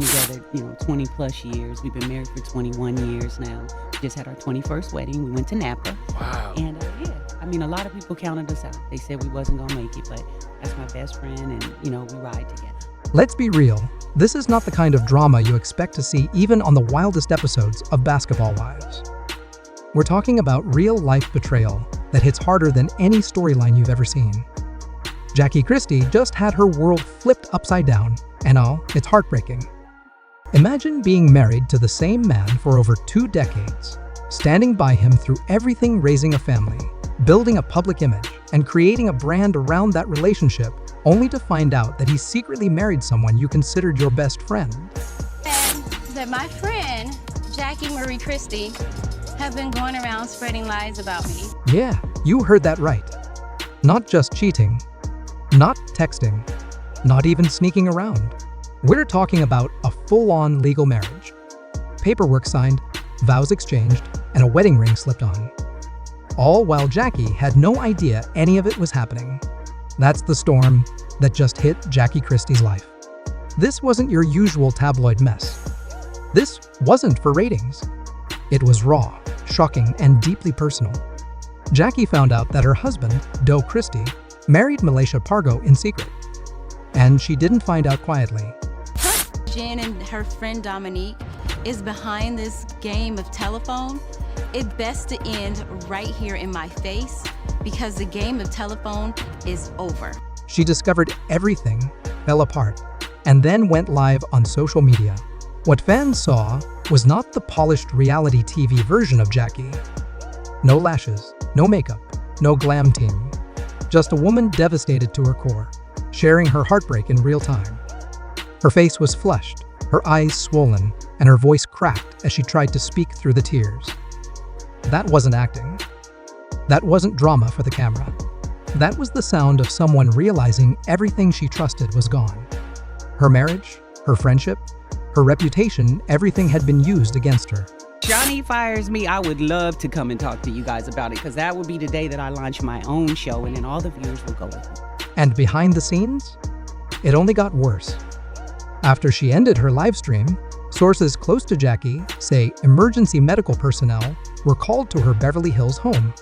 Together, 20 plus years. We've been married for 21 years now. Just had our 21st wedding. We went to Napa. Wow. And yeah, I mean, a lot of people counted us out. They said we wasn't going to make it, but that's my best friend and, we ride together. Let's be real. This is not the kind of drama you expect to see even on the wildest episodes of Basketball Wives. We're talking about real-life betrayal that hits harder than any storyline you've ever seen. Jackie Christie just had her world flipped upside down, and it's heartbreaking. Imagine being married to the same man for over 2 decades, standing by him through everything, raising a family, building a public image, and creating a brand around that relationship, only to find out that he secretly married someone you considered your best friend. And that my friend, Jackie Christie, have been going around spreading lies about me. Yeah, you heard that right. Not just cheating, not texting, not even sneaking around. We're talking about a full-on legal marriage. Paperwork signed, vows exchanged, and a wedding ring slipped on. All while Jackie had no idea any of it was happening. That's the storm that just hit Jackie Christie's life. This wasn't your usual tabloid mess. This wasn't for ratings. It was raw, shocking, and deeply personal. Jackie found out that her husband, Doug Christie, married Malaysia Pargo in secret. And she didn't find out quietly. Jen and her friend Dominique is behind this game of telephone. It's best to end right here in my face because the game of telephone is over. She discovered everything fell apart and then went live on social media. What fans saw was not the polished reality TV version of Jackie. No lashes, no makeup, no glam team. Just a woman devastated to her core, sharing her heartbreak in real time. Her face was flushed, her eyes swollen, and her voice cracked as she tried to speak through the tears. That wasn't acting. That wasn't drama for the camera. That was the sound of someone realizing everything she trusted was gone. Her marriage, her friendship, her reputation, everything had been used against her. Johnny fires me, I would love to come and talk to you guys about it because that would be the day that I launch my own show and then all the viewers will go with me. And behind the scenes, it only got worse. After she ended her live stream, sources close to Jackie say emergency medical personnel were called to her Beverly Hills home.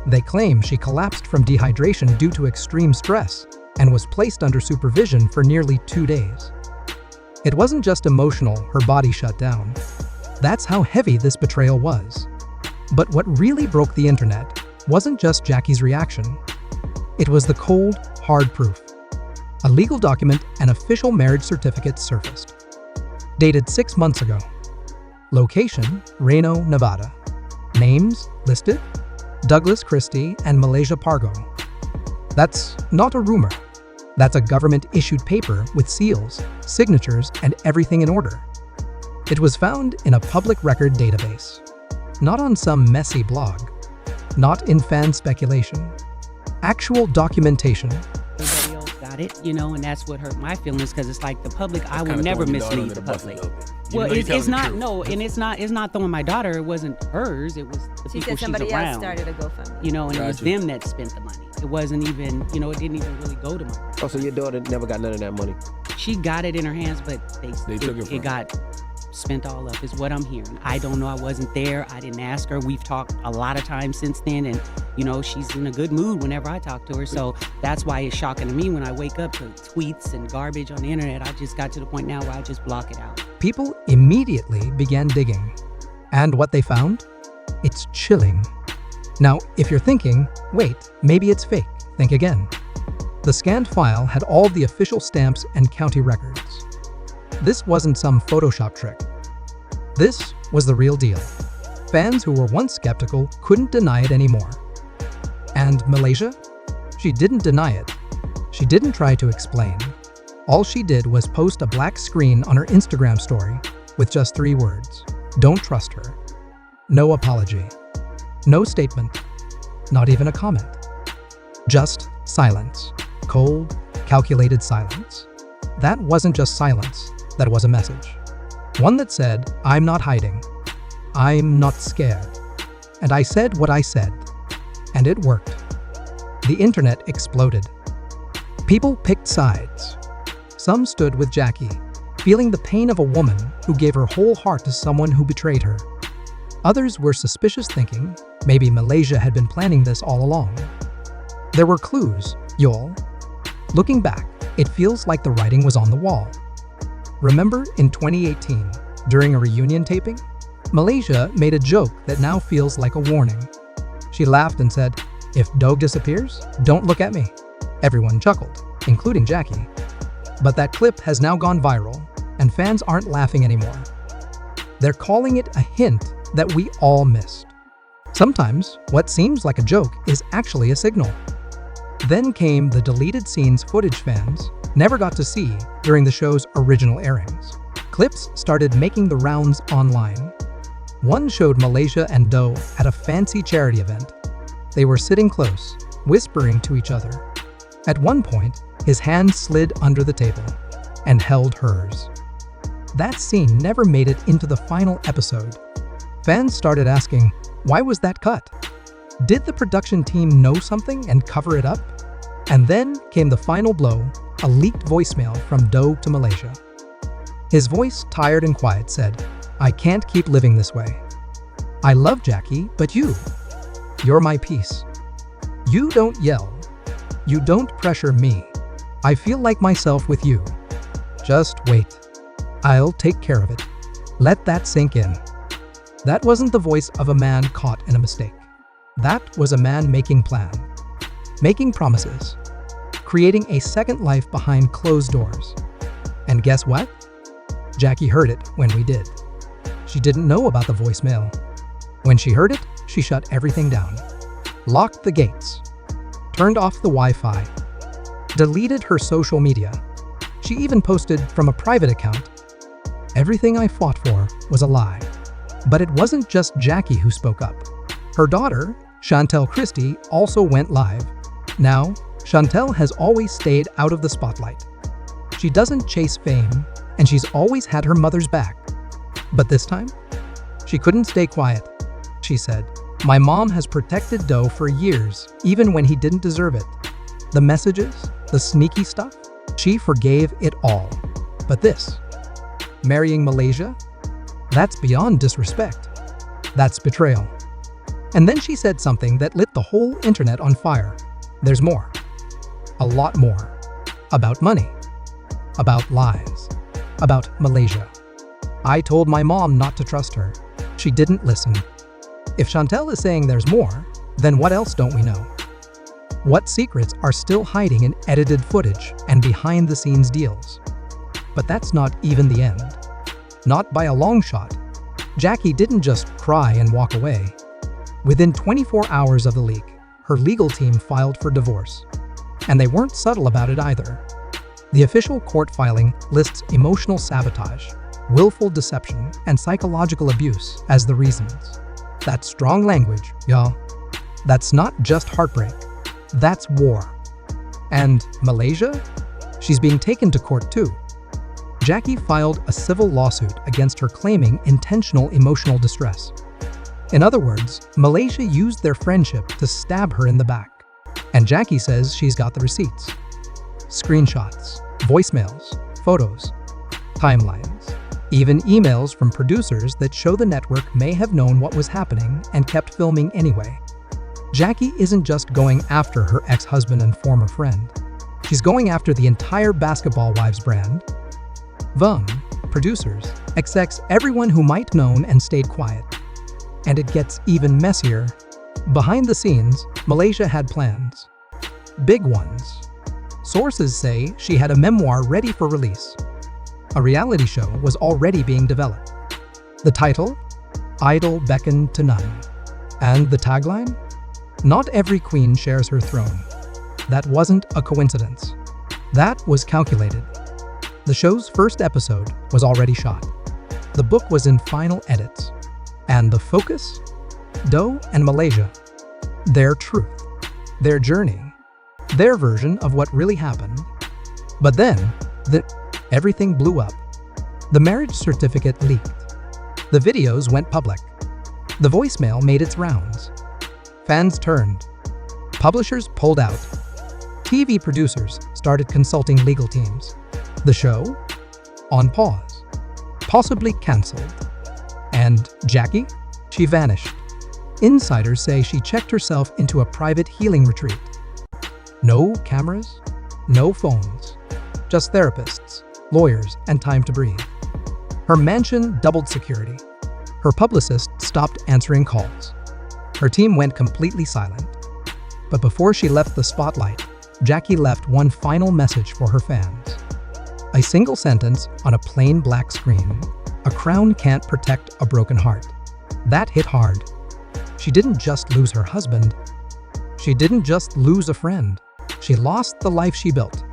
They claim she collapsed from dehydration due to extreme stress and was placed under supervision for nearly 2 days. It wasn't just emotional, her body shut down. That's how heavy this betrayal was. But what really broke the internet wasn't just Jackie's reaction. It was the cold, hard proof. A legal document and official marriage certificate surfaced. Dated 6 months ago. Location, Reno, Nevada. Names listed, Douglas Christie and Malaysia Pargo. That's not a rumor. That's a government-issued paper with seals, signatures, and everything in order. It was found in a public record database, not on some messy blog, not in fan speculation. Actual documentation. Everybody else got it, and that's what hurt my feelings because it's like the public, I would never mislead the public. Well, it's not, no, and it's not throwing my daughter, it wasn't hers, it was the She people said she's somebody around. else started a GoFundMe. And it was them that spent the money. It wasn't even, it didn't even really go to my daughter. Oh, so your daughter never got none of that money? She got it in her hands, but They took it from her. it got spent all up is what I'm hearing. I don't know, I wasn't there, I didn't ask her. We've talked a lot of times since then, and she's in a good mood whenever I talk to her, so that's why it's shocking to me when I wake up to tweets and garbage on the internet. I just got to the point now where I just block it out. People immediately began digging. And what they found? It's chilling. Now, if you're thinking, wait, maybe it's fake, think again. The scanned file had all the official stamps and county records. This wasn't some Photoshop trick. This was the real deal. Fans who were once skeptical couldn't deny it anymore. And Malaysia? She didn't deny it. She didn't try to explain. All she did was post a black screen on her Instagram story with just 3 words. Don't trust her. No apology. No statement. Not even a comment. Just silence. Cold, calculated silence. That wasn't just silence. That was a message. One that said, I'm not hiding. I'm not scared. And I said what I said. And it worked. The internet exploded. People picked sides. Some stood with Jackie, feeling the pain of a woman who gave her whole heart to someone who betrayed her. Others were suspicious, thinking maybe Malaysia had been planning this all along. There were clues, y'all. Looking back, it feels like the writing was on the wall. Remember in 2018, during a reunion taping, Malaysia made a joke that now feels like a warning. She laughed and said, "If Doug disappears, don't look at me." Everyone chuckled, including Jackie. But that clip has now gone viral, and fans aren't laughing anymore. They're calling it a hint that we all missed. Sometimes, what seems like a joke is actually a signal. Then came the deleted scenes footage fans never got to see during the show's original airings. Clips started making the rounds online. One showed Malaysia and Doe at a fancy charity event. They were sitting close, whispering to each other. At one point, his hand slid under the table and held hers. That scene never made it into the final episode. Fans started asking, why was that cut? Did the production team know something and cover it up? And then came the final blow, a leaked voicemail from Doe to Malaysia. His voice, tired and quiet, said, "I can't keep living this way. I love Jackie, but you're my peace. You don't yell. You don't pressure me. I feel like myself with you. Just wait. I'll take care of it. Let that sink in." That wasn't the voice of a man caught in a mistake. That was a man making plans, making promises, creating a second life behind closed doors. And guess what? Jackie heard it when we did. She didn't know about the voicemail. When she heard it, she shut everything down, locked the gates, turned off the Wi-Fi, deleted her social media. She even posted from a private account, "Everything I fought for was a lie." But it wasn't just Jackie who spoke up. Her daughter, Jackie Christie, also went live. Now, Chantel has always stayed out of the spotlight. She doesn't chase fame, and she's always had her mother's back. But this time, she couldn't stay quiet. She said, "My mom has protected Doe for years, even when he didn't deserve it. The messages, the sneaky stuff, she forgave it all. But this, marrying Malaysia, that's beyond disrespect. That's betrayal." And then she said something that lit the whole internet on fire. There's more. A lot more. About money. About lies. About Malaysia. "I told my mom not to trust her. She didn't listen." If Chantel is saying there's more, then what else don't we know? What secrets are still hiding in edited footage and behind-the-scenes deals? But that's not even the end. Not by a long shot. Jackie didn't just cry and walk away. Within 24 hours of the leak, her legal team filed for divorce. And they weren't subtle about it either. The official court filing lists emotional sabotage, willful deception, and psychological abuse as the reasons. That's strong language, y'all. That's not just heartbreak. That's war. And Malaysia? She's being taken to court too. Jackie filed a civil lawsuit against her claiming intentional emotional distress. In other words, Malaysia used their friendship to stab her in the back. And Jackie says she's got the receipts. Screenshots, voicemails, photos, timelines, even emails from producers that show the network may have known what was happening and kept filming anyway. Jackie isn't just going after her ex-husband and former friend. She's going after the entire Basketball Wives brand. Vung, producers, execs, everyone who might known and stayed quiet. And it gets even messier. Behind the scenes, Malaysia had plans. Big ones. Sources say she had a memoir ready for release. A reality show was already being developed. The title? Idol Beckon to None. And the tagline? Not every queen shares her throne. That wasn't a coincidence. That was calculated. The show's first episode was already shot. The book was in final edits. And the focus? Doe and Malaysia. Their truth. Their journey. Their version of what really happened. But then, everything blew up. The marriage certificate leaked. The videos went public. The voicemail made its rounds. Fans turned. Publishers pulled out. TV producers started consulting legal teams. The show? on pause, possibly cancelled. And Jackie? She vanished. Insiders say she checked herself into a private healing retreat. No cameras, no phones, just therapists, lawyers, and time to breathe. Her mansion doubled security. Her publicist stopped answering calls. Her team went completely silent. But before she left the spotlight, Jackie left one final message for her fans. A single sentence on a plain black screen: "A crown can't protect a broken heart." That hit hard. She didn't just lose her husband. She didn't just lose a friend. She lost the life she built.